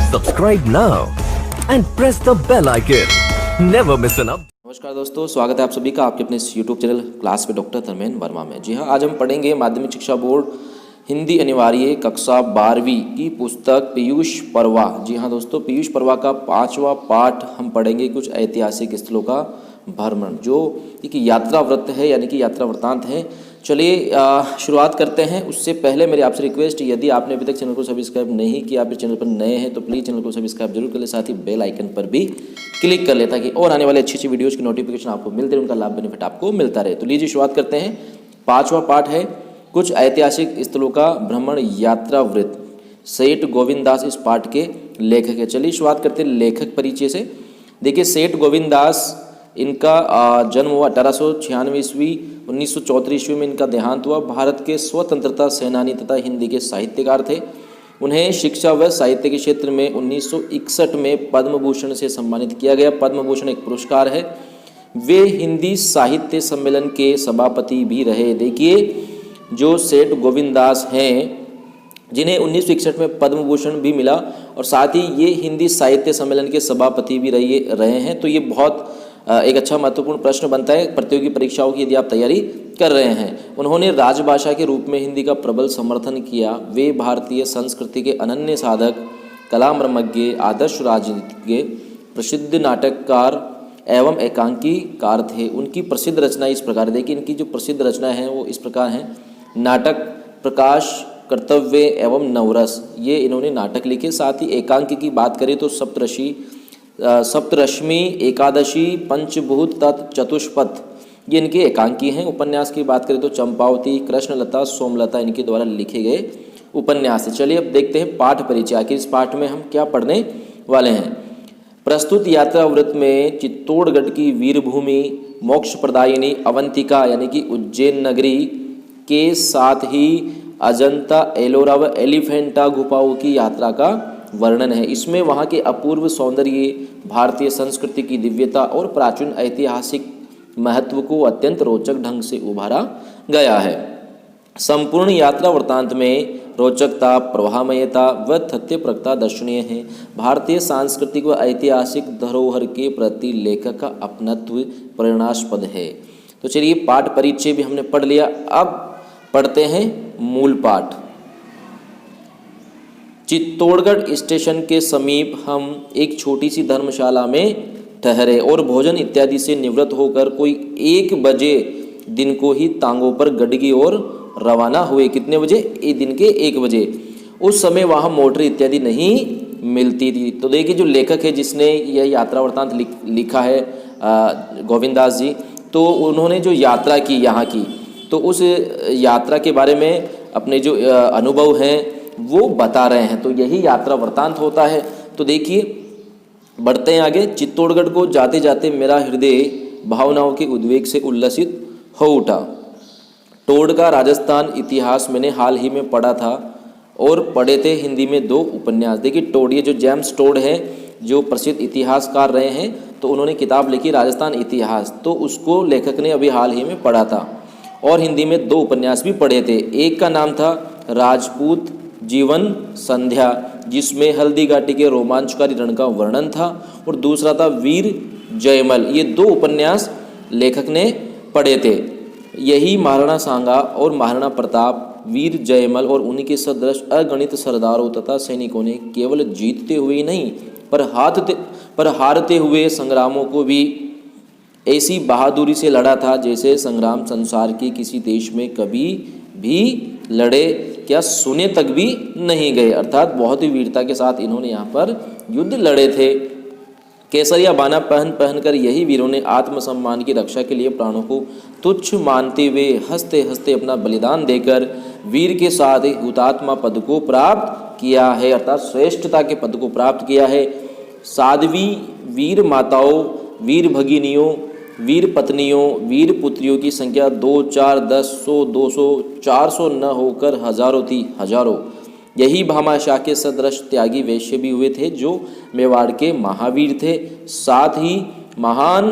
Subscribe now and press the bell icon. Never miss an up. नमस्कार दोस्तों, स्वागत है आप सभी का आपके अपने इस यूट्यूब चैनल क्लास पे डॉक्टर धर्मेंद्र वर्मा में। जी हाँ, आज हम पढ़ेंगे माध्यमिक शिक्षा बोर्ड हिंदी अनिवार्य कक्षा 12वीं की पुस्तक पीयूष पर्वा। जी हाँ दोस्तों, पीयूष पर्वा का 5वां पाठ हम पढ़ेंगे, कुछ ऐतिहासिक स्थलों का भ्रमण, जो एक यात्रा व्रत है यानी कि यात्रा वृत्तांत है। चलिए शुरुआत करते हैं। उससे पहले मेरी आपसे रिक्वेस्ट, यदि आपने अभी तक चैनल को सब्सक्राइब नहीं किया, आप इस चैनल पर नए हैं तो प्लीज़ चैनल को सब्सक्राइब जरूर कर ले, साथ ही बेल आइकन पर भी क्लिक कर ले ताकि और आने वाले अच्छी अच्छी वीडियोज़ की नोटिफिकेशन आपको मिलते रहे, उनका लाभ बेनिफिट आपको मिलता रहे। तो लीजिए शुरुआत करते हैं। 5वां पाठ है कुछ ऐतिहासिक स्थलों का भ्रमण यात्रा वृत्त। सेठ गोविंद दास इस पाठ के लेखक है। चलिए शुरुआत करते हैं लेखक परिचय से। देखिए, सेठ गोविंद दास, इनका जन्म हुआ 1896 ईस्वी, 1934 ईस्वी में इनका देहांत हुआ। भारत के स्वतंत्रता सेनानी तथा हिंदी के साहित्यकार थे। उन्हें शिक्षा व साहित्य के क्षेत्र में 1961 में पद्म भूषण से सम्मानित किया गया। पद्म भूषण एक पुरस्कार है। वे हिंदी साहित्य सम्मेलन के सभापति भी रहे। देखिए, जो सेठ गोविंद दास हैं, जिन्हें 1961 में पद्म भूषण भी मिला और साथ ही ये हिंदी साहित्य सम्मेलन के सभापति भी रहे हैं, तो ये बहुत एक अच्छा महत्वपूर्ण प्रश्न बनता है प्रतियोगी परीक्षाओं की, यदि आप तैयारी कर रहे हैं। उन्होंने राजभाषा के रूप में हिंदी का प्रबल समर्थन किया। वे भारतीय संस्कृति के अनन्य साधक, कला मर्मज्ञ, आदर्श राजनीतिज्ञ, प्रसिद्ध नाटककार एवं एकांकीकार थे। उनकी प्रसिद्ध रचना इस प्रकार, देखिए इनकी जो प्रसिद्ध रचना है वो इस प्रकार हैं। नाटक प्रकाश, कर्तव्य एवं नवरस, ये इन्होंने नाटक लिखे। साथ ही एकांकी की बात करें तो सप्तरश्मि, एकादशी, पंचभूत, तत्, चतुष्पथ, ये इनके एकांकी हैं। उपन्यास की बात करें तो चंपावती, कृष्णलता, सोमलता इनके द्वारा लिखे गए उपन्यास है। चलिए अब देखते हैं पाठ परिचय। आखिर इस पाठ में हम क्या पढ़ने वाले हैं। प्रस्तुत यात्रा वृत्त में चित्तौड़गढ़ की वीरभूमि, मोक्ष प्रदायिनी अवंतिका यानी कि उज्जैन नगरी के साथ ही अजंता, एलोरा व एलिफेंटा गुफाओं की यात्रा का वर्णन है। इसमें वहाँ के अपूर्व सौंदर्य, भारतीय संस्कृति की दिव्यता और प्राचीन ऐतिहासिक महत्व को अत्यंत रोचक ढंग से उभारा गया है। संपूर्ण यात्रा वृत्तांत में रोचकता, प्रवाहमयता व तथ्यपरकता दर्शनीय है। भारतीय सांस्कृतिक व ऐतिहासिक धरोहर के प्रति लेखक का अपनत्व प्रेरणास्पद है। तो चलिए पाठ परिचय भी हमने पढ़ लिया, अब पढ़ते हैं मूल पाठ। चित्तौड़गढ़ स्टेशन के समीप हम एक छोटी सी धर्मशाला में ठहरे और भोजन इत्यादि से निवृत्त होकर कोई 1 बजे दिन को ही तांगों पर गढ़ी और रवाना हुए। कितने बजे? दिन के 1 बजे। उस समय वहाँ मोटर इत्यादि नहीं मिलती थी। तो देखिए, जो लेखक है जिसने यह यात्रा वृत्तांत लिखा है गोविंद दास जी, तो उन्होंने जो यात्रा की यहाँ की, तो उस यात्रा के बारे में अपने जो अनुभव हैं वो बता रहे हैं। तो यही यात्रा वृत्तांत होता है। तो देखिए, बढ़ते हैं आगे। चित्तौड़गढ़ को जाते जाते मेरा हृदय भावनाओं के उद्वेग से उल्लसित हो उठा। टोड का राजस्थान इतिहास मैंने हाल ही में पढ़ा था और पढ़े थे हिंदी में 2 उपन्यास। देखिए, टोड, ये जो जेम्स टोड है, जो प्रसिद्ध इतिहासकार रहे हैं, तो उन्होंने किताब लिखी राजस्थान इतिहास, तो उसको लेखक ने अभी हाल ही में पढ़ा था और हिंदी में 2 उपन्यास भी पढ़े थे। एक का नाम था राजपूत जीवन संध्या, जिसमें हल्दी घाटी के रोमांचकारी रण का वर्णन था, और दूसरा था वीर जयमल। ये 2 उपन्यास लेखक ने पढ़े थे। यही महाराणा सांगा और महाराणा प्रताप, वीर जयमल और उन्हीं के सदृश अगणित सरदारों तथा सैनिकों ने केवल जीतते हुए ही नहीं पर हारते हुए संग्रामों को भी ऐसी बहादुरी से लड़ा था जैसे संग्राम संसार के किसी देश में कभी भी लड़े क्या सुने तक भी नहीं गए। अर्थात बहुत ही वीरता के साथ इन्होंने यहाँ पर युद्ध लड़े थे। केसरिया बाना पहन कर यही वीरों ने आत्मसम्मान की रक्षा के लिए प्राणों को तुच्छ मानते हुए हंसते हंसते अपना बलिदान देकर वीर के साथ हुतात्मा पद को प्राप्त किया है, अर्थात श्रेष्ठता के पद को प्राप्त किया है। साध्वी वीर माताओं, वीर भगिनियों, वीर पत्नियों, वीर पुत्रियों की संख्या 2, 4, 10, 100, 200, 400 न होकर हजारों थी, हजारों। यही भामाशाह के सदृश त्यागी वैश्य भी हुए थे जो मेवाड़ के महावीर थे। साथ ही महान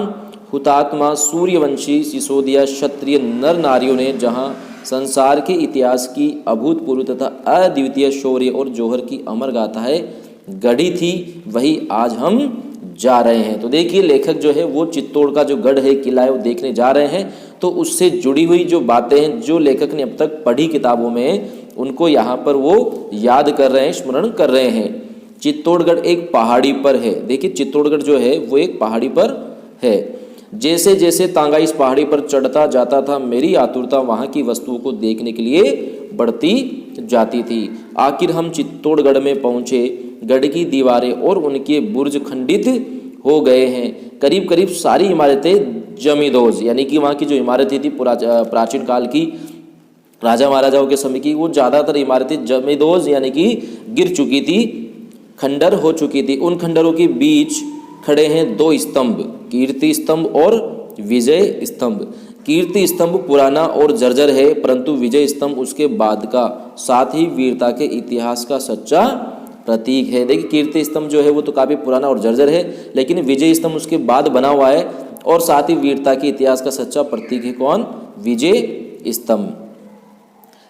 हुतात्मा सूर्यवंशी सिसोदिया क्षत्रिय नर नारियों ने जहाँ संसार के इतिहास की अभूतपूर्व तथा अद्वितीय शौर्य और जौहर की अमर गाथाएं गढ़ी थी वही आज हम जा रहे हैं। तो देखिए लेखक जो है वो चित्तौड़ का जो गढ़ है, किला है, वो देखने जा रहे हैं। तो उससे जुड़ी हुई जो बातें हैं जो लेखक ने अब तक पढ़ी किताबों में, उनको यहाँ पर वो याद कर रहे हैं, स्मरण कर रहे हैं। चित्तौड़गढ़ एक पहाड़ी पर है। देखिए चित्तौड़गढ़ जो है वो एक पहाड़ी पर है। जैसे जैसे तांगा इस पहाड़ी पर चढ़ता जाता था, मेरी आतुरता वहाँ की वस्तुओं को देखने के लिए बढ़ती जाती थी। आखिर हम चित्तौड़गढ़ में पहुँचे। गढ़ की दीवारें और उनके बुर्ज खंडित हो गए हैं। करीब करीब सारी इमारतें जमींदोज, यानी कि वहाँ की जो इमारतें थी प्राचीन काल की, राजा महाराजाओं के समय की, वो ज़्यादातर इमारतें जमींदोज यानी कि गिर चुकी थी, खंडर हो चुकी थी। उन खंडरों के बीच खड़े हैं दो स्तंभ, कीर्ति स्तंभ और विजय स्तंभ। कीर्ति स्तंभ पुराना और जर्जर है, परंतु विजय स्तंभ उसके बाद का, साथ ही वीरता के इतिहास का सच्चा प्रतीक है। देखिए कीर्ति स्तंभ जो है वो तो काफ़ी पुराना और जर्जर है, लेकिन विजय स्तंभ उसके बाद बना हुआ है और साथ ही वीरता के इतिहास का सच्चा प्रतीक है। कौन? विजय स्तंभ।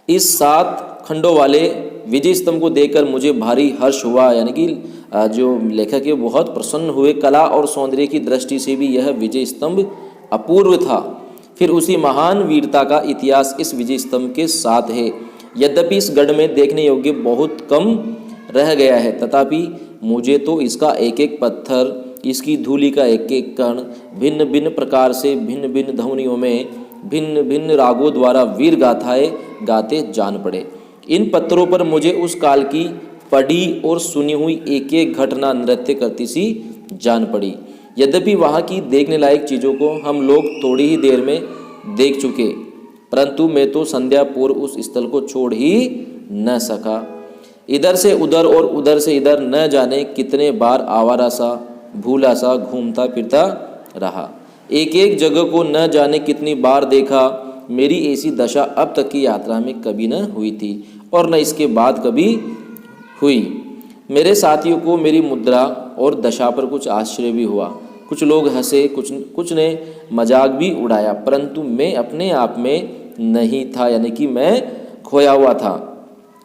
इस 7 खंडों वाले विजय स्तंभ को देखकर मुझे भारी हर्ष हुआ, यानी कि जो लेखक है बहुत प्रसन्न हुए। कला और सौंदर्य की दृष्टि से भी यह विजय स्तंभ अपूर्व था। फिर उसी महान वीरता का इतिहास इस विजय स्तंभ के साथ है। यद्यपि इस गढ़ में देखने योग्य बहुत कम रह गया है, तथापि मुझे तो इसका एक एक पत्थर, इसकी धूलि का एक एक कण भिन्न भिन्न प्रकार से, भिन्न भिन्न ध्वनियों में, भिन्न भिन्न रागों द्वारा वीर गाथाएं गाते जान पड़े। इन पत्थरों पर मुझे उस काल की पढ़ी और सुनी हुई एक एक घटना नृत्य करती सी जान पड़ी। यद्यपि वहाँ की देखने लायक चीज़ों को हम लोग थोड़ी ही देर में देख चुके, परंतु मैं तो संध्या पूर्व उस स्थल को छोड़ ही न सका। इधर से उधर और उधर से इधर न जाने कितने बार आवारा सा, भूला सा घूमता फिरता रहा। एक एक जगह को न जाने कितनी बार देखा। मेरी ऐसी दशा अब तक की यात्रा में कभी न हुई थी और न इसके बाद कभी हुई। मेरे साथियों को मेरी मुद्रा और दशा पर कुछ आश्चर्य भी हुआ। कुछ लोग हंसे, कुछ ने मजाक भी उड़ाया, परंतु मैं अपने आप में नहीं था, यानी कि मैं खोया हुआ था।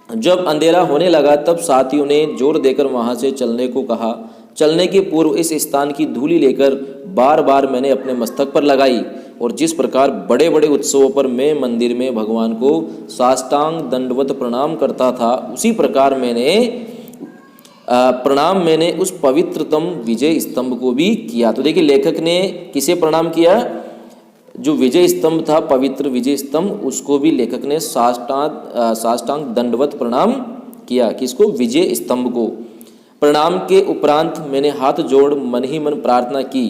जब अंधेरा होने लगा तब साथियों ने जोर देकर वहाँ से चलने को कहा। चलने के पूर्व इस स्थान की धूली लेकर बार बार मैंने अपने मस्तक पर लगाई और जिस प्रकार बड़े बड़े उत्सवों पर मैं मंदिर में भगवान को साष्टांग दंडवत प्रणाम करता था, उसी प्रकार मैंने उस पवित्रतम विजय स्तंभ को भी किया। तो देखिए लेखक ने किसे प्रणाम किया? जो विजय स्तंभ था, पवित्र विजय स्तंभ, उसको भी लेखक ने साष्टांग दंडवत प्रणाम किया। किसको? विजय स्तंभ को। प्रणाम के उपरांत मैंने हाथ जोड़ मन ही मन प्रार्थना की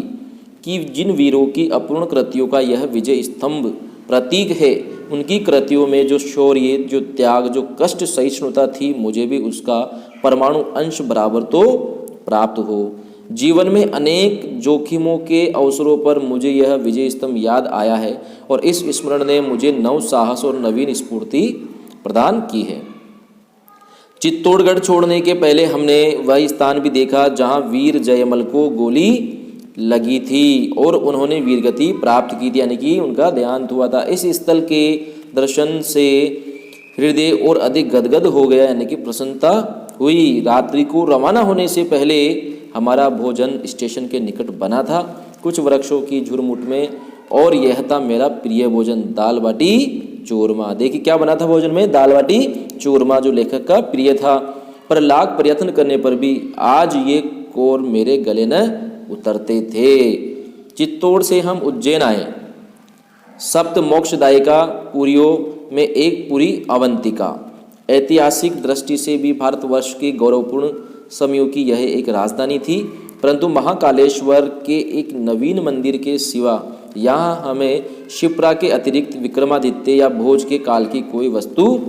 कि जिन वीरों की अपूर्ण कृतियों का यह विजय स्तंभ प्रतीक है, उनकी कृतियों में जो शौर्य, जो त्याग, जो कष्ट सहिष्णुता थी, मुझे भी उसका परमाणु अंश बराबर तो प्राप्त हो। जीवन में अनेक जोखिमों के अवसरों पर मुझे यह विजय स्तंभ याद आया है और इस स्मरण ने मुझे नव साहस और नवीन स्फूर्ति प्रदान की है। चित्तौड़गढ़ छोड़ने के पहले हमने वह स्थान भी देखा जहां वीर जयमल को गोली लगी थी और उन्होंने वीरगति प्राप्त की थी, यानी कि उनका देहांत हुआ था। इस स्थल के दर्शन से हृदय और अधिक गदगद हो गया, यानी कि प्रसन्नता हुई। रात्रि को रवाना होने से पहले हमारा भोजन स्टेशन के निकट बना था, कुछ वृक्षों की झुरमुट में, और यह था मेरा प्रिय भोजन, दाल बाटी चूरमा। देखिए क्या बना था भोजन में? दाल बाटी चूरमा, जो लेखक का प्रिय था। पर लाख प्रयत्न करने पर भी आज ये कोर मेरे गले न उतरते थे। चित्तौड़ से हम उज्जैन आए। सप्त मोक्षदायिका पुरियों में एक पुरी अवंतिका। ऐतिहासिक दृष्टि से भी भारतवर्ष की गौरवपूर्ण समयों की यह एक राजधानी थी, परंतु महाकालेश्वर के एक नवीन मंदिर के सिवा यहाँ हमें शिप्रा के अतिरिक्त विक्रमादित्य या भोज के काल की कोई वस्तु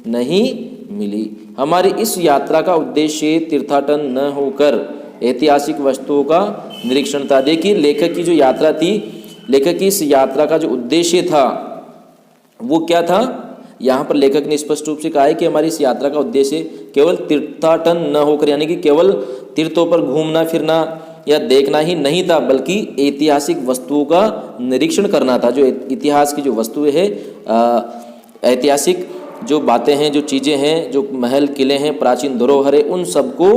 नहीं मिली। हमारी इस यात्रा का उद्देश्य तीर्थाटन न होकर ऐतिहासिक वस्तुओं का निरीक्षण था। देखिए लेखक की जो यात्रा थी, लेखक की इस यात्रा का जो उद्देश्य था वो क्या था? यहाँ पर लेखक ने स्पष्ट रूप से कहा है कि हमारी इस यात्रा का उद्देश्य केवल तीर्थाटन न होकर, यानी कि केवल तीर्थों पर घूमना फिरना या देखना ही नहीं था, बल्कि ऐतिहासिक वस्तुओं का निरीक्षण करना था। जो इतिहास की जो वस्तुएं है, ऐतिहासिक जो बातें हैं, जो चीज़ें हैं, जो महल किले हैं, प्राचीन धरोहरें, उन सबको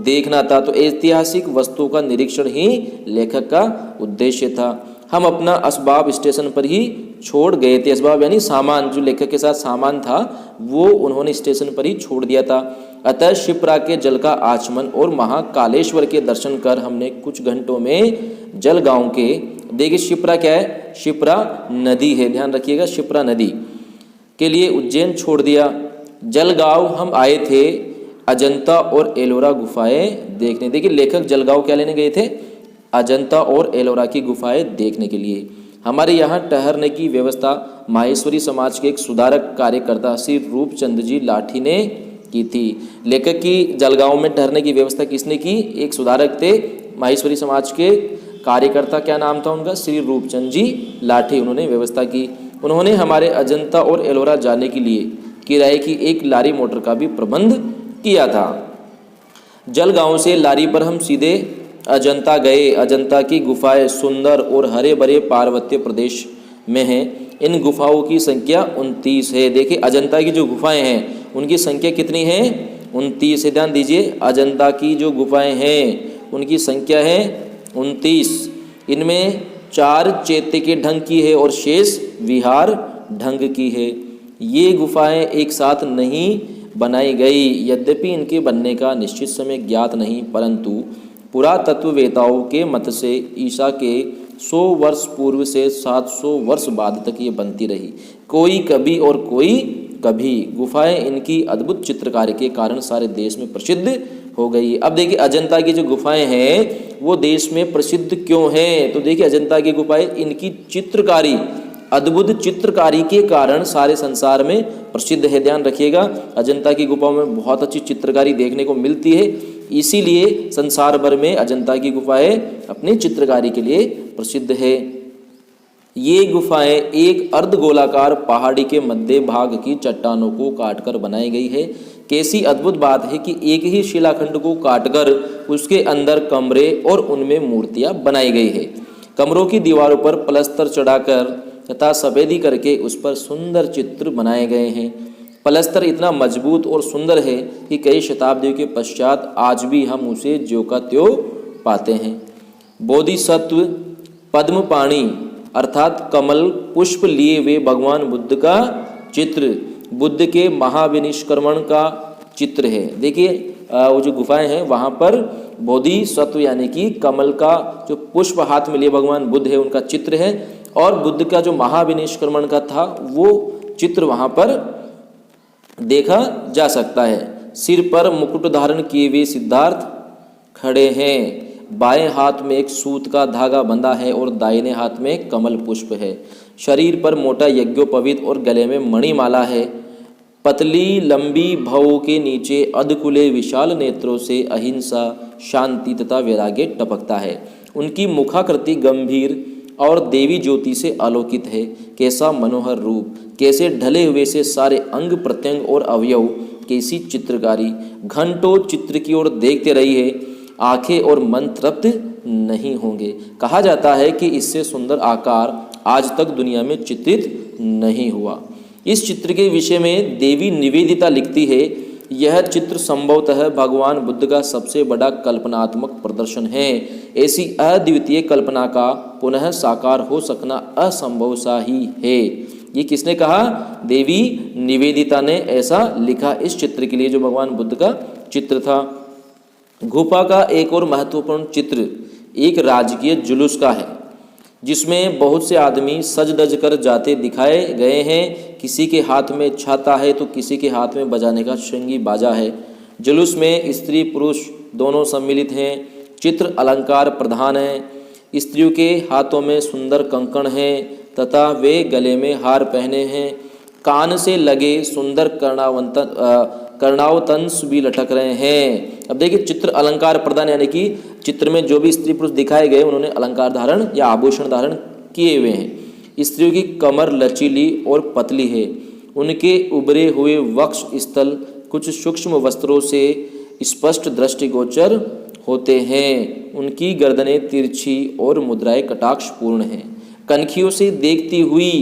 देखना था। तो ऐतिहासिक वस्तुओं का निरीक्षण ही लेखक का उद्देश्य था। हम अपना असबाब स्टेशन पर ही छोड़ गए थे। असबाब यानी सामान, जो लेखक के साथ सामान था वो उन्होंने स्टेशन पर ही छोड़ दिया था। अतः शिप्रा के जल का आचमन और महाकालेश्वर के दर्शन कर हमने कुछ घंटों में जलगांव के, देखिए शिप्रा क्या है, शिप्रा नदी है, ध्यान रखिएगा, शिप्रा नदी के लिए उज्जैन छोड़ दिया। जलगांव हम आए थे अजंता और एलोरा गुफाएं देखने। देखिए लेखक जलगांव क्या लेने गए थे, अजंता और एलोरा की गुफाएं देखने के लिए। हमारे यहाँ ठहरने की व्यवस्था माहेश्वरी समाज के एक सुधारक कार्यकर्ता श्री रूपचंद जी लाठी ने की थी। लेखक की जलगांव में ठहरने की व्यवस्था किसने की, एक सुधारक थे माहेश्वरी समाज के कार्यकर्ता, क्या नाम था उनका, श्री रूपचंद जी लाठी, उन्होंने व्यवस्था की। उन्होंने हमारे अजंता और एलोरा जाने के लिए किराए की एक लारी मोटर का भी प्रबंध किया था। जलगांव से लारी पर हम सीधे अजंता गए। अजंता की गुफाएं सुंदर और हरे भरे पार्वत्य प्रदेश में हैं। इन गुफाओं की संख्या 29 है। देखिए अजंता की जो गुफाएं हैं उनकी संख्या कितनी है, 29 है। ध्यान दीजिए, अजंता की जो गुफाएं हैं उनकी संख्या है 29। इनमें 4 चैत्य के ढंग की है और शेष विहार ढंग की है। ये गुफाएं एक साथ नहीं बनाई गई। यद्यपि इनके बनने का निश्चित समय ज्ञात नहीं, परंतु पुरातत्ववेताओं के मत से ईसा के 100 वर्ष पूर्व से 700 वर्ष बाद तक ये बनती रही। कोई कभी और कोई कभी। गुफाएं इनकी अद्भुत चित्रकारी के कारण सारे देश में प्रसिद्ध हो गई। अब देखिए अजंता की जो गुफाएं हैं वो देश में प्रसिद्ध क्यों हैं, तो देखिए अजंता की गुफाएं इनकी चित्रकारी, अद्भुत चित्रकारी के कारण सारे संसार में प्रसिद्ध है। ध्यान रखिएगा, अजंता की गुफाओं में बहुत अच्छी चित्रकारी देखने को मिलती है, इसीलिए संसार भर में अजंता की गुफाएं अपनी चित्रकारी के लिए प्रसिद्ध है। ये गुफाएं एक अर्धगोलाकार पहाड़ी के मध्य भाग की चट्टानों को काटकर बनाई गई है। कैसी अद्भुत बात है कि एक ही शिलाखंड को काटकर उसके अंदर कमरे और उनमें मूर्तियां बनाई गई है। कमरों की दीवारों पर प्लस्तर चढ़ाकर तथा सफेदी करके उस पर सुंदर चित्र बनाए गए हैं। प्लस्तर इतना मजबूत और सुंदर है कि कई शताब्दियों के पश्चात आज भी हम उसे ज्यों का त्यों पाते हैं। बोधिसत्व पद्मपाणि अर्थात कमल पुष्प लिए हुए भगवान बुद्ध का चित्र, बुद्ध के महाविनिष्क्रमण का चित्र है। देखिए वो जो गुफाएं हैं वहाँ पर बोधिसत्व यानी कि कमल का जो पुष्प हाथ में लिए भगवान बुद्ध है उनका चित्र है, और बुद्ध का जो महाविनिष्क्रमण का था वो चित्र वहाँ पर देखा जा सकता है। सिर पर मुकुट धारण किए हुए सिद्धार्थ खड़े हैं। बाएं हाथ में एक सूत का धागा बंधा है और दाहिने हाथ में कमल पुष्प है। शरीर पर मोटा यज्ञोपवीत और गले में मणिमाला है। पतली लंबी भवों के नीचे अधकुले विशाल नेत्रों से अहिंसा, शांति तथा वैराग्य टपकता है। उनकी मुखाकृति गंभीर और देवी ज्योति से आलोकित है। कैसा मनोहर रूप, कैसे ढले हुए से सारे अंग प्रत्यंग और अवयव, कैसी चित्रकारी। घंटों चित्र की ओर देखते रहिए, आंखें और मन तृप्त नहीं होंगे। कहा जाता है कि इससे सुंदर आकार आज तक दुनिया में चित्रित नहीं हुआ। इस चित्र के विषय में देवी निवेदिता लिखती है, यह चित्र संभवतः भगवान बुद्ध का सबसे बड़ा कल्पनात्मक प्रदर्शन है। ऐसी अद्वितीय कल्पना का पुनः साकार हो सकना असंभव सा ही है। ये किसने कहा, देवी निवेदिता ने ऐसा लिखा इस चित्र के लिए जो भगवान बुद्ध का चित्र था। गुफा का एक और महत्वपूर्ण चित्र एक राजकीय जुलूस का है, जिसमें बहुत से आदमी सज धज कर जाते दिखाए गए हैं। किसी के हाथ में छाता है तो किसी के हाथ में बजाने का श्रृंगी बाजा है। जुलूस में स्त्री पुरुष दोनों सम्मिलित हैं। चित्र अलंकार प्रधान है। स्त्रियों के हाथों में सुंदर कंकण हैं तथा वे गले में हार पहने हैं। कान से लगे सुंदर कर्णावतंस भी लटक रहे हैं। अब देखिए चित्र अलंकार प्रधान यानी कि चित्र में जो भी स्त्री पुरुष दिखाए गए उन्होंने अलंकार धारण या आभूषण धारण किए हुए हैं। स्त्रियों की कमर लचीली और पतली है। उनके उभरे हुए वक्ष स्थल कुछ सूक्ष्म वस्त्रों से स्पष्ट दृष्टिगोचर होते हैं। उनकी गर्दनें तिरछी और मुद्राएं कटाक्षपूर्ण हैं। कनखियों से देखती हुई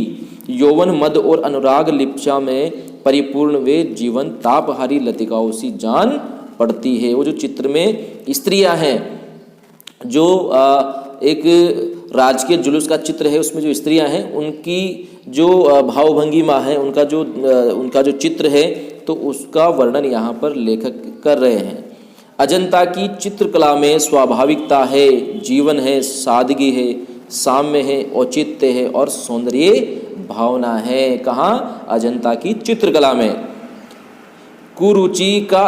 यौवन मद और अनुराग लिप्सा में परिपूर्ण वे जीवन तापहारी लतिकाओं सी जान पड़ती है। वो जो चित्र में स्त्रियां हैं, जो एक राजकीय जुलूस का चित्र है, उसमें जो स्त्रियां हैं उनकी जो भावभंगिमा है, उनका जो चित्र है, तो उसका वर्णन यहाँ पर लेखक कर रहे हैं। अजंता की चित्रकला में स्वाभाविकता है, जीवन है, सादगी है, साम्य है, औचित्य है और सौंदर्य भावना है। कहाँ? अजंता की चित्रकला में। कुरुचि का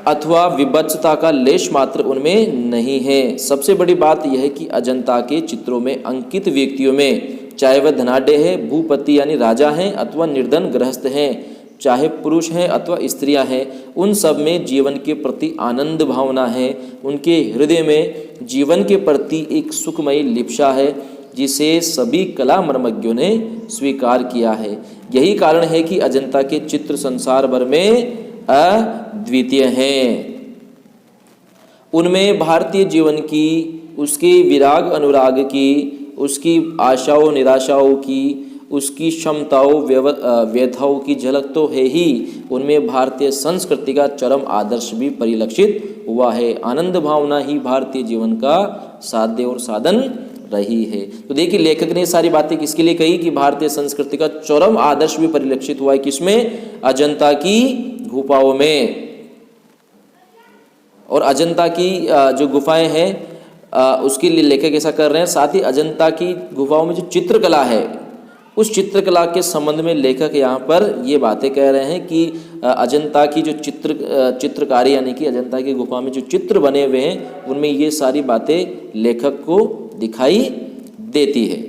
अथवा विभत्सता का लेश मात्र उनमें नहीं है। सबसे बड़ी बात यह है कि अजंता के चित्रों में अंकित व्यक्तियों में, चाहे वह धनाढ्य है, भूपति यानी राजा हैं, अथवा निर्धन गृहस्थ हैं, चाहे पुरुष हैं अथवा स्त्रियां हैं, उन सब में जीवन के प्रति आनंद भावना है। उनके हृदय में जीवन के प्रति एक सुखमयी लिप्सा है, जिसे सभी कला मर्मज्ञों ने स्वीकार किया है। यही कारण है कि अजंता के चित्र संसार भर में अद्वितीय हैं। उनमें भारतीय जीवन की, उसके विराग अनुराग की, उसकी आशाओं निराशाओं की, उसकी क्षमताओं व्यथाओं की झलक तो है ही, उनमें भारतीय संस्कृति का चरम आदर्श भी परिलक्षित हुआ है। आनंद भावना ही भारतीय जीवन का साध्य और साधन रही है। तो देखिए लेखक ने सारी बातें किसके लिए कही कि भारतीय संस्कृति का चरम आदर्श भी परिलक्षित हुआ है। किसमें? अजंता की गुफाओं में। और अजंता की जो गुफाएं हैं उसके लिए लेखक ऐसा कर रहे हैं। साथ ही अजंता की गुफाओं में जो चित्रकला है, उस चित्रकला के संबंध में लेखक यहाँ पर ये बातें कह रहे हैं कि अजंता की जो चित्रकारी यानी कि अजंता की गुफा में जो चित्र बने हुए हैं, उनमें ये सारी बातें लेखक को दिखाई देती है।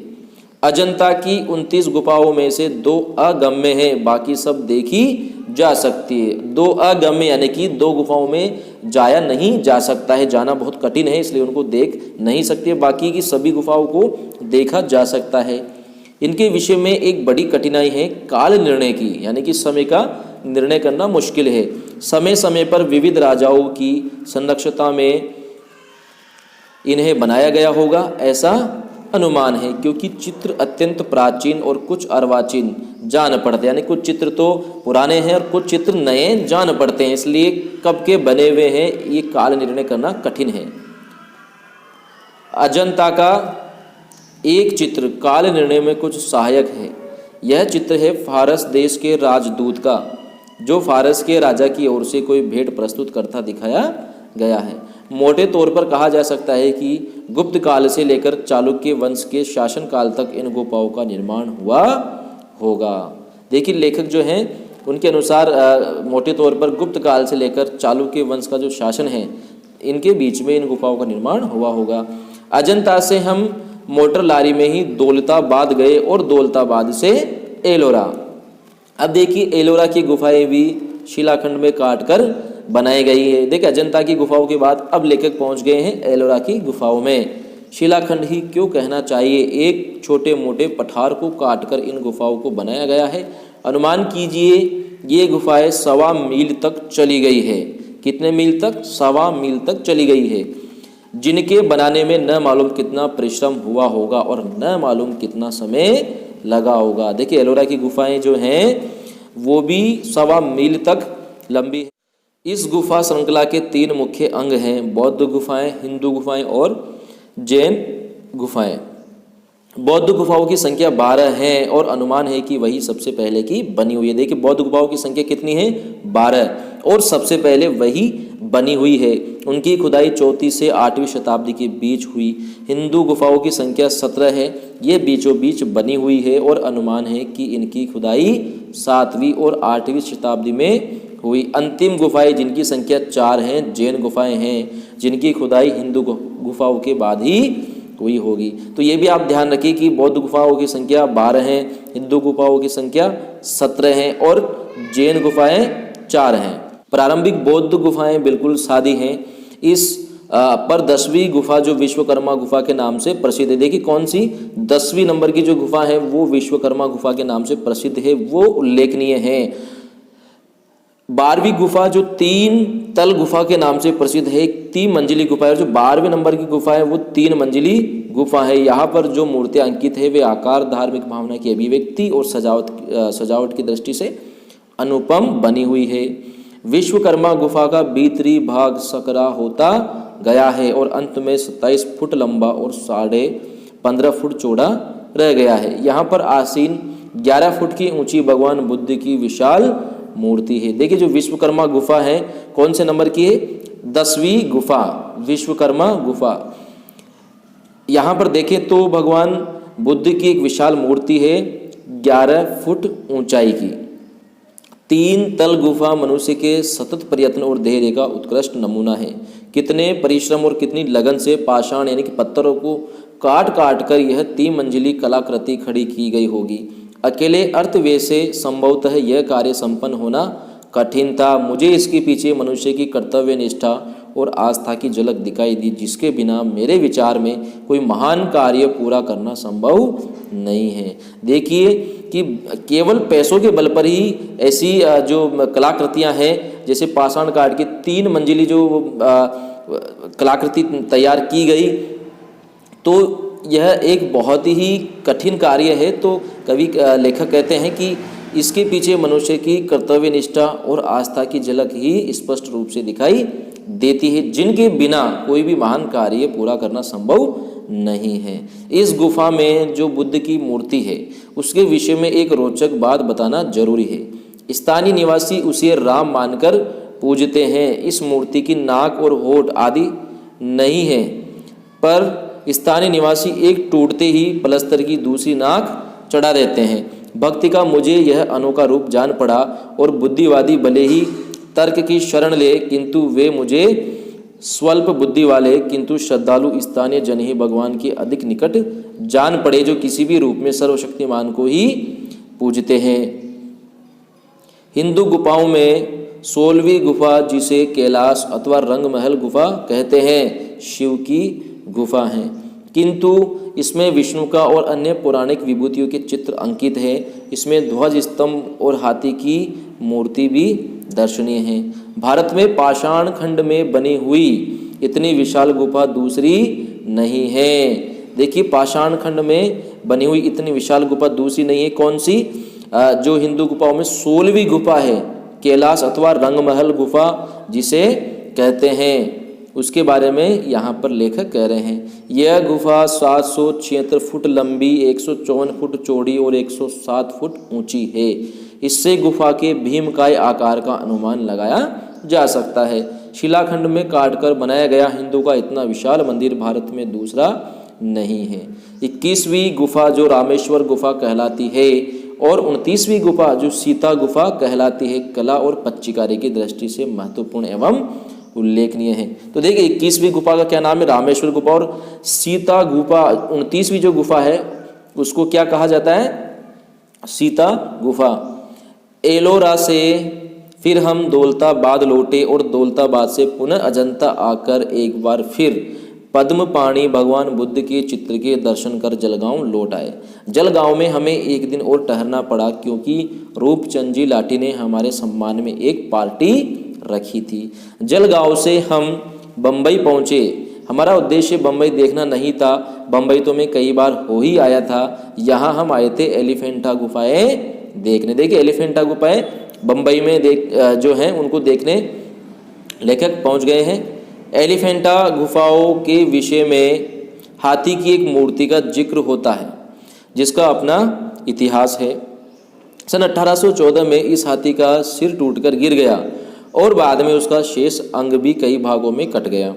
अजंता की 29 गुफाओं में से 2 अगम्य हैं, बाकी सब देखी जा सकती है। 2 अगम्य यानी कि 2 गुफाओं में जाया नहीं जा सकता है, जाना बहुत कठिन है, इसलिए उनको देख नहीं सकते। बाकी की सभी गुफाओं को देखा जा सकता है। इनके विषय में एक बड़ी कठिनाई है काल निर्णय की, यानी कि समय का निर्णय करना मुश्किल है। समय समय पर विविध राजाओं की संरक्षता में इन्हें बनाया गया होगा, ऐसा अनुमान है, क्योंकि चित्र अत्यंत प्राचीन और कुछ अर्वाचीन जान पड़ते हैं, यानी कुछ चित्र तो पुराने हैं और कुछ चित्र नए जान पड़ते हैं, इसलिए कब के बने हुए हैं ये काल निर्णय करना कठिन है। अजंता का एक चित्र काल निर्णय में कुछ सहायक है। यह चित्र है फारस देश के राजदूत का, जो फारस के राजा की ओर से कोई भेंट प्रस्तुत करता दिखाया गया है। मोटे तौर पर कहा जा सकता है कि गुप्त काल से लेकर चालुक्य वंश के शासन काल तक इन गुफाओं का निर्माण हुआ होगा। देखिए लेखक जो हैं उनके अनुसार मोटे तौर पर गुप्त काल से लेकर चालुक्य वंश का जो शासन है, इनके बीच में इन गुफाओं का निर्माण हुआ होगा। अजंता से हम मोटर लारी में ही दौलताबाद गए और दौलताबाद से एलोरा। अब देखिए एलोरा की गुफाएं भी शिलाखंड में काटकर बनाई गई है। देखिए अजंता की गुफाओं के बाद अब लेखक पहुंच गए हैं एलोरा की गुफाओं में। शिलाखंड ही क्यों कहना चाहिए, एक छोटे मोटे पठार को काटकर इन गुफाओं को बनाया गया है। अनुमान कीजिए ये गुफाएं 1.25 मील तक चली गई है। कितने मील तक? 1.25 मील तक चली गई है, जिनके बनाने में न मालूम कितना परिश्रम हुआ होगा और न मालूम कितना समय लगा होगा। देखिए एलोरा की गुफाएं जो हैं वो भी 1.25 मील तक लंबी है। इस गुफा श्रृंखला के 3 मुख्य अंग हैं, बौद्ध गुफाएं, हिंदू गुफाएं और जैन गुफाएं। बौद्ध गुफाओं की संख्या 12 है और अनुमान है कि वही सबसे पहले की बनी हुई है। देखिए बौद्ध गुफाओं की संख्या कितनी है? 12, और सबसे पहले वही बनी हुई है। उनकी खुदाई 4वीं से 8वीं शताब्दी के बीच हुई। हिंदू गुफाओं की संख्या 17 है, ये बीचों बीच बनी हुई है और अनुमान है कि इनकी खुदाई 7वीं और 8वीं शताब्दी में हुई। अंतिम गुफाएं जिनकी संख्या 4 हैं, जैन गुफाएं हैं, जिनकी खुदाई हिंदू गुफाओं के बाद ही हुई होगी। तो ये भी आप ध्यान रखिए कि बौद्ध गुफाओं की संख्या 12 हैं, हिंदू गुफाओं की संख्या 17 हैं और जैन गुफाएं 4 हैं। प्रारंभिक बौद्ध गुफाएं बिल्कुल सादी हैं। इस पर 10वीं गुफा जो विश्वकर्मा गुफा के नाम से प्रसिद्ध है। देखिए कौन सी 10वीं नंबर की जो गुफा है वो विश्वकर्मा गुफा के नाम से प्रसिद्ध है, वो उल्लेखनीय है। 12वीं गुफा जो 3 तल गुफा के नाम से प्रसिद्ध है, 3 मंजिली गुफा है। जो 12वें नंबर की गुफा है वो 3 मंजिली गुफा है। यहाँ पर जो मूर्तियां अंकित है वे आकार, धार्मिक भावना की अभिव्यक्ति और सजावट की दृष्टि से अनुपम बनी हुई है। विश्वकर्मा गुफा का भीतरी भाग सकरा होता गया है और अंत में 27 फुट लंबा और 15.5 फुट चौड़ा रह गया है। यहाँ पर आसीन 11 फुट की ऊंची भगवान बुद्ध की विशाल मूर्ति है। देखिए जो विश्वकर्मा गुफा है कौन से नंबर की है? 10वीं गुफा, विश्वकर्मा गुफा। यहाँ पर देखें तो भगवान बुद्ध की एक विशाल मूर्ति है 11 फुट ऊंचाई की। 3 तल गुफा मनुष्य के सतत प्रयत्न और धैर्य का उत्कृष्ट नमूना है। कितने परिश्रम और कितनी लगन से पाषाण यानी कि पत्थरों को काट काट कर यह 3 मंजिली कलाकृति खड़ी की गई होगी। अकेले अर्थव्यय से संभवतः यह कार्य संपन्न होना कठिन था। मुझे इसके पीछे मनुष्य की कर्तव्य निष्ठा और आस्था की झलक दिखाई दी, जिसके बिना मेरे विचार में कोई महान कार्य पूरा करना संभव नहीं है। देखिए कि केवल पैसों के बल पर ही ऐसी जो कलाकृतियां हैं, जैसे पाषाण काट के 3 मंजिली जो कलाकृति तैयार की गई, तो यह एक बहुत ही कठिन कार्य है। तो कवि लेखक कहते हैं कि इसके पीछे मनुष्य की कर्तव्य निष्ठा और आस्था की झलक ही स्पष्ट रूप से दिखाई देती है, जिनके बिना कोई भी महान कार्य पूरा करना संभव नहीं है। इस गुफा में जो बुद्ध की मूर्ति है उसके विषय में एक रोचक बात बताना जरूरी है। स्थानीय निवासी उसे राम मानकर पूजते हैं। इस मूर्ति की नाक और होठ आदि नहीं है, पर स्थानीय निवासी एक टूटते ही प्लस्तर की दूसरी नाक चढ़ा देते हैं। भक्ति का मुझे यह अनोखा रूप जान पड़ा और बुद्धिवादी भले ही तर्क की शरण ले, किंतु वे मुझे स्वल्प बुद्धि वाले किंतु श्रद्धालु स्थानीय जन ही भगवान के अधिक निकट जान पड़े, जो किसी भी रूप में सर्वशक्तिमान को ही पूजते हैं। हिंदू गुफाओं में 16वीं गुफा, जिसे कैलाश अथवा रंगमहल गुफा कहते हैं, शिव की गुफा है, किंतु इसमें विष्णु का और अन्य पौराणिक विभूतियों के चित्र अंकित है। इसमें ध्वज स्तंभ और हाथी की मूर्ति भी दर्शनीय है। भारत में पाषाण खंड में बनी हुई इतनी विशाल गुफा दूसरी नहीं है। देखिए पाषाण खंड में बनी हुई इतनी विशाल गुफा दूसरी नहीं है। कौन सी? जो हिंदू गुफाओं में 16वीं गुफा है, कैलाश अथवा रंगमहल गुफा जिसे कहते हैं, उसके बारे में यहाँ पर लेखक कह रहे हैं। यह गुफा 776 फुट लंबी, 154 फुट चौड़ी और 107 फुट ऊंची है। इससे गुफा के भीमकाय आकार का अनुमान लगाया जा सकता है। शिलाखंड में काटकर बनाया गया हिंदू का इतना विशाल मंदिर भारत में दूसरा नहीं है। 21वीं गुफा जो रामेश्वर गुफा कहलाती है और 29वीं गुफा जो सीता गुफा कहलाती है, कला और पच्चीकारी की दृष्टि से महत्वपूर्ण एवं उल्लेखनीय है। तो देखिए 21वीं गुफा का क्या नाम है? रामेश्वर गुफा। और सीता गुफा 29वीं जो गुफा है उसको क्या कहा जाता है? सीता गुफा। एलोरा से फिर हम दौलताबाद लौटे और दौलताबाद से पुनः अजंता आकर एक बार फिर पद्म पाणी भगवान बुद्ध के चित्र के दर्शन कर जलगांव लौट आए। जलगांव में हमें एक दिन और ठहरना पड़ा, क्योंकि रूपचंद जी लाठी ने हमारे सम्मान में एक पार्टी रखी थी। जलगांव से हम बम्बई पहुंचे। हमारा उद्देश्य बम्बई देखना नहीं था, बम्बई तो मैं कई बार हो ही आया था। यहाँ हम आए थे एलिफेंटा गुफाएं देखने। देखिए एलिफेंटा गुफाएं बम्बई में जो हैं उनको देखने लेखक पहुंच गए हैं। एलिफेंटा गुफाओं के विषय में हाथी की एक मूर्ति का जिक्र होता है, जिसका अपना इतिहास है। सन 1814 में इस हाथी का सिर टूटकर गिर गया और बाद में उसका शेष अंग भी कई भागों में कट गया।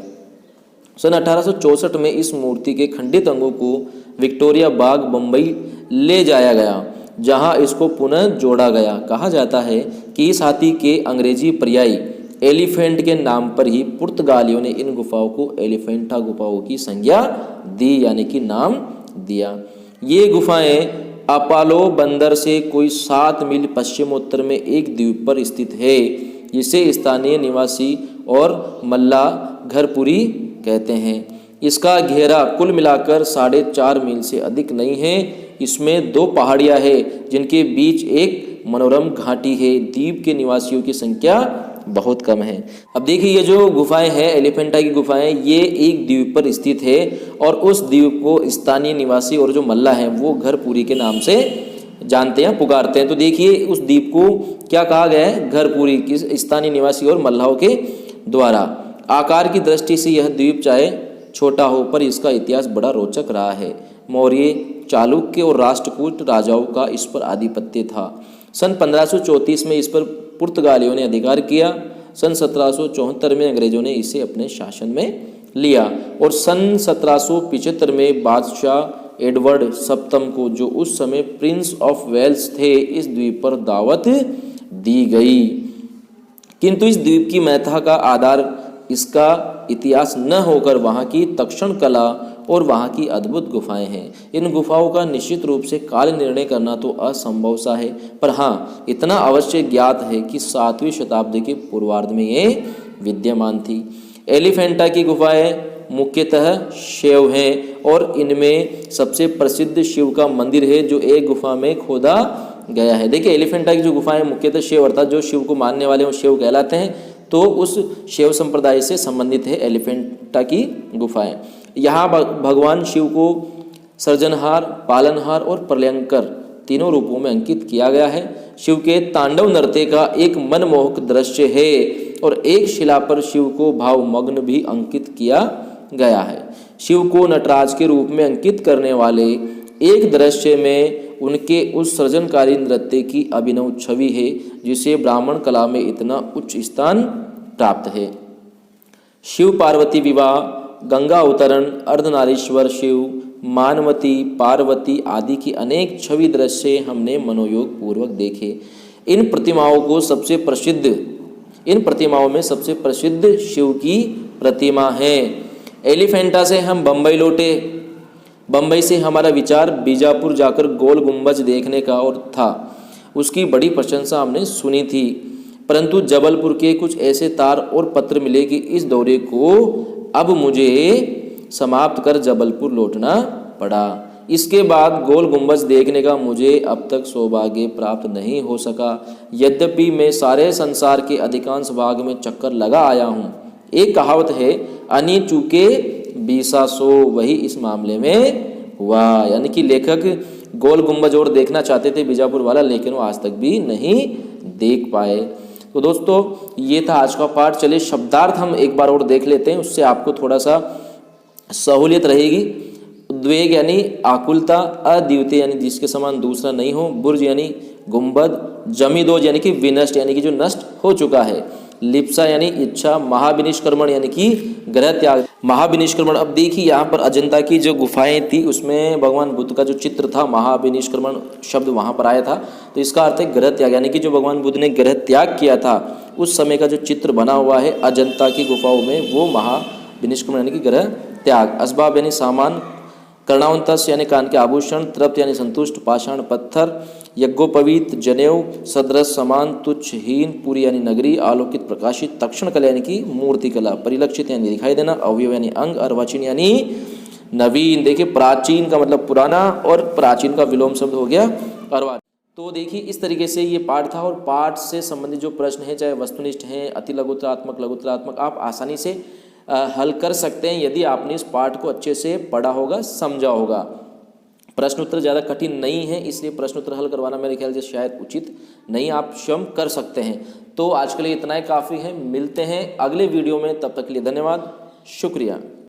सन 1864 में इस मूर्ति के खंडित अंगों को विक्टोरिया बाग बम्बई ले जाया गया, जहां इसको पुनः जोड़ा गया। कहा जाता है कि इस हाथी के अंग्रेजी पर्यायी एलिफेंट के नाम पर ही पुर्तगालियों ने इन गुफाओं को एलिफेंटा गुफाओं की संज्ञा दी, यानी कि नाम दिया। ये गुफाएं अपालो बंदर से कोई 7 मील पश्चिमोत्तर में एक द्वीप पर स्थित है, जिसे स्थानीय निवासी और मल्ला घरपुरी कहते हैं। इसका घेरा कुल मिलाकर 4.5 मील से अधिक नहीं है। इसमें 2 पहाड़ियां हैं, जिनके बीच एक मनोरम घाटी है। द्वीप के निवासियों की संख्या बहुत कम है। अब देखिए ये जो गुफाएं हैं एलिफेंटा की गुफाएं, ये एक द्वीप पर स्थित है और उस द्वीप को स्थानीय निवासी और जो मल्ला हैं वो घरपुरी के नाम से जानते हैं, पुकारते हैं। तो देखिए उस द्वीप को क्या कहा गया है, घरपुरी, किस स्थानीय निवासी और मल्लाहों के द्वारा। आकार की दृष्टि से यह द्वीप चाहे छोटा हो पर इसका इतिहास बड़ा रोचक रहा है। मौर्य, चालुक्य और राष्ट्रकूट राजाओं का इस पर आधिपत्य था। सन 1534 में इस पर पुर्तगालियों ने अधिकार किया। सन 1774 में अंग्रेजों ने इसे अपने शासन में लिया और सन 1775 में बादशाह एडवर्ड सप्तम को, जो उस समय प्रिंस ऑफ वेल्स थे, इस द्वीप पर दावत दी गई। किंतु इस द्वीप की महत्ता का आधार इसका इतिहास न होकर वहाँ की तक्षण कला और वहाँ की अद्भुत गुफाएं हैं। इन गुफाओं का निश्चित रूप से काल निर्णय करना तो असंभव सा है, पर हाँ इतना अवश्य ज्ञात है कि 7वीं शताब्दी के पूर्वार्ध में ये विद्यमान थी। एलिफेंटा की गुफाएं मुख्यतः शैव हैं और इनमें सबसे प्रसिद्ध शिव का मंदिर है जो एक गुफा में खोदा गया है। देखिए एलिफेंटा की जो गुफाएं मुख्यतः शैव अर्थात जो शिव को मानने वाले हैं शैव कहलाते हैं, तो उस शैव संप्रदाय से संबंधित है एलिफेंटा की गुफाएं। यहाँ भगवान शिव को सृजनहार, पालनहार और प्रलयंकर तीनों रूपों में अंकित किया गया है। शिव के तांडव नृत्य का एक मनमोहक दृश्य है और एक शिला पर शिव को भावमग्न भी अंकित किया गया है। शिव को नटराज के रूप में अंकित करने वाले एक दृश्य में उनके उस सृजनकारी नृत्य की अभिनव छवि है जिसे ब्राह्मण कला में इतना उच्च स्थान प्राप्त है। शिव पार्वती विवाह, गंगा अवतरण, अर्धनारीश्वर शिव, मानवती, पार्वती आदि की अनेक छवि दृश्य हमने मनोयोग पूर्वक देखे। इन प्रतिमाओं में सबसे प्रसिद्ध शिव की प्रतिमा है। एलिफेंटा से हम बम्बई लौटे। बम्बई से हमारा विचार बीजापुर जाकर गोल गुंबज देखने का और था। उसकी बड़ी प्रशंसा हमने सुनी थी, परंतु जबलपुर के कुछ ऐसे तार और पत्र मिले कि इस दौरे को अब मुझे समाप्त कर जबलपुर लौटना पड़ा। इसके बाद गोल गुंबज देखने का मुझे अब तक सौभाग्य प्राप्त नहीं हो सका, यद्यपि मैं सारे संसार के अधिकांश भाग में चक्कर लगा आया हूँ। एक कहावत है, अनी चूके बीसा सो, वही इस मामले में हुआ। यानी कि लेखक गोल गुंबज और देखना चाहते थे बीजापुर वाला, लेकिन वो आज तक भी नहीं देख पाए। तो दोस्तों ये था आज का पाठ। चलिए शब्दार्थ हम एक बार और देख लेते हैं, उससे आपको थोड़ा सा सहूलियत रहेगी। उद्वेग यानी आकुलता, अद्वितीय यानी जिसके समान दूसरा नहीं हो, बुर्ज यानी गुंबद, जमीदोज यानी कि विनष्ट यानी कि जो नष्ट हो चुका है, लिप्सा यानी इच्छा, महाविनिष्क्रमण यानी कि ग्रह त्याग, महाविनिष्क्रमण। अब देखिए यहाँ पर अजंता की जो गुफाएं थी उसमें भगवान बुद्ध का जो चित्र था, महाविनिष्क्रमण शब्द वहाँ पर आया था, तो इसका अर्थ है ग्रह त्याग, यानी कि जो भगवान बुद्ध ने ग्रह त्याग किया था उस समय का जो चित्र बना हुआ है अजंता की गुफाओं में, वो महाविनिष्क्रमण यानी कि ग्रह त्याग। असबाब यानी सामान, कर्णावंतस यानी कान के आभूषण, तृप्त यानी संतुष्ट, पाषाण पत्थर, यज्ञोपवीत जनेऊ, सदृश समान, तुच्छ हीन, पूरी यानी नगरी, आलोकित प्रकाशित, तक्षण कला यानी कि मूर्ति कला, परिलक्षित यानी दिखाई देना, अवयव यानी अंग, अर्वाचीन यानी नवीन। देखिए प्राचीन का मतलब पुराना और प्राचीन का विलोम शब्द हो गया अर्वाचीन। तो देखिए इस तरीके से ये पाठ था और पाठ से संबंधित जो प्रश्न है चाहे वस्तुनिष्ठ हैं, अति लघुतरात्मक, लघुतरात्मक, आप आसानी से हल कर सकते हैं यदि आपने इस पाठ को अच्छे से पढ़ा होगा, समझा होगा। प्रश्न उत्तर ज़्यादा कठिन नहीं है, इसलिए प्रश्न उत्तर हल करवाना मेरे ख्याल से शायद उचित नहीं, आप स्वयं कर सकते हैं। तो आज के लिए इतना ही काफ़ी है, मिलते हैं अगले वीडियो में, तब तक के लिए धन्यवाद, शुक्रिया।